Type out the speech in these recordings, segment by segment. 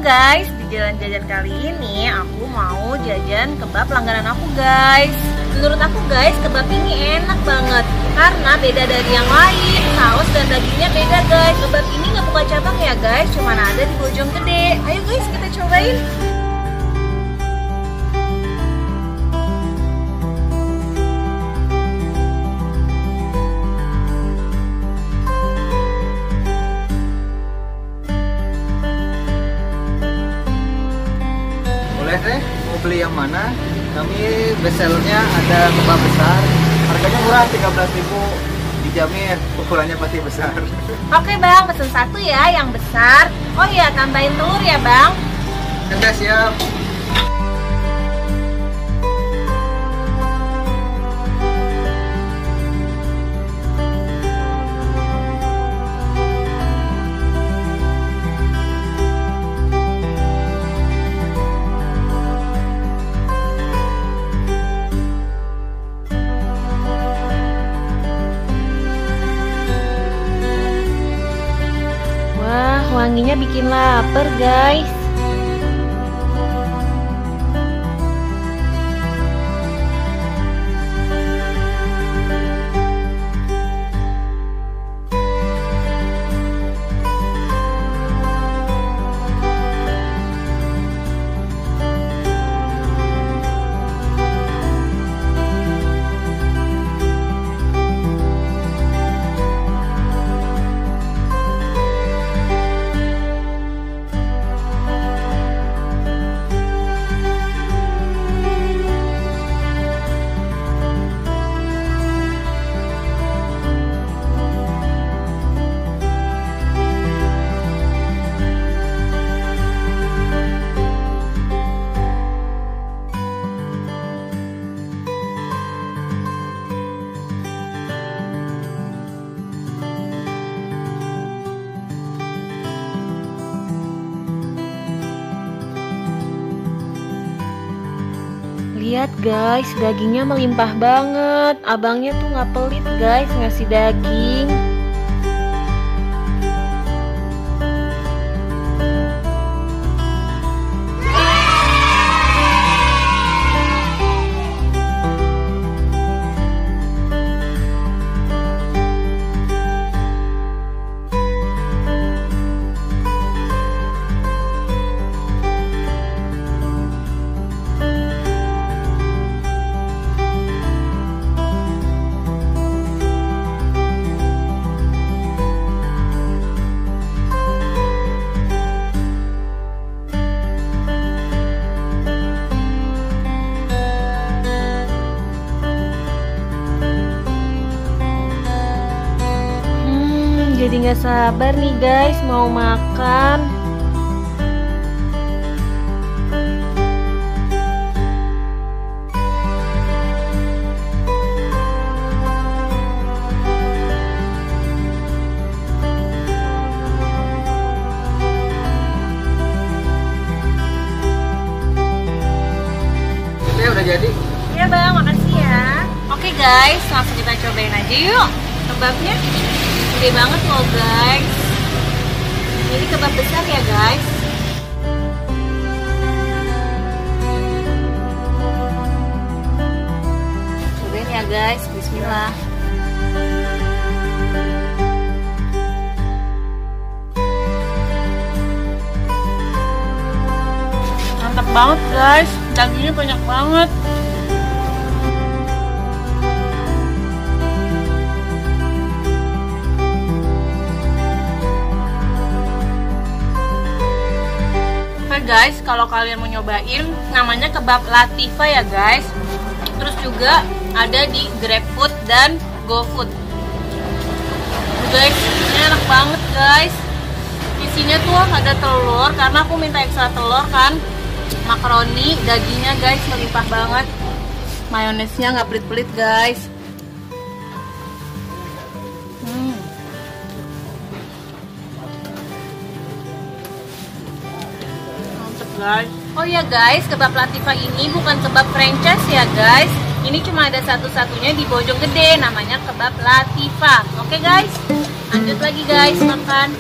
guys, di jajan-jajan kali ini aku mau jajan kebab langganan aku guys. Menurut aku guys, kebab ini enak banget karena beda dari yang lain. Saus dan dagingnya beda guys. Kebab ini nggak buka cabang ya guys, cuman ada di Bojonggede. Ayo guys, kita cobain. Mau beli yang mana? Kami bestsellernya ada kebab besar, harganya murah 13.000, dijamin ukurannya pasti besar. Oke bang, pesen satu ya yang besar. Oh iya, tambahin telur ya bang. Oke, siap. Wanginya bikin lapar guys. Lihat guys, dagingnya melimpah banget. Abangnya tuh nggak pelit guys ngasih daging. Jadi nggak sabar nih guys mau makan. Oke, udah jadi. Ya bang, makasih ya. Oke guys, langsung kita cobain aja yuk kebabnya. Gede banget loh guys. Ini kebab besar ya guys. Cobain ya guys, bismillah. Mantap banget guys, dagingnya banyak banget. Guys, kalau kalian mau nyobain, namanya kebab Latifah ya guys. Terus juga ada di GrabFood dan GoFood. Guys, ini enak banget guys. Isinya tuh ada telur, karena aku minta ekstra telur kan. Makaroni, dagingnya guys melimpah banget. Mayonesnya nggak pelit-pelit guys. Guys. Oh ya guys, kebab Latifah ini bukan kebab franchise ya guys. Ini cuma ada satu-satunya di Bojonggede, namanya kebab Latifah. Oke guys, lanjut lagi guys makan.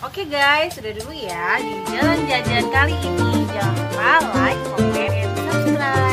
Oke guys, sudah dulu ya di jalan jajan kali ini. Jangan lupa like, comment, and subscribe.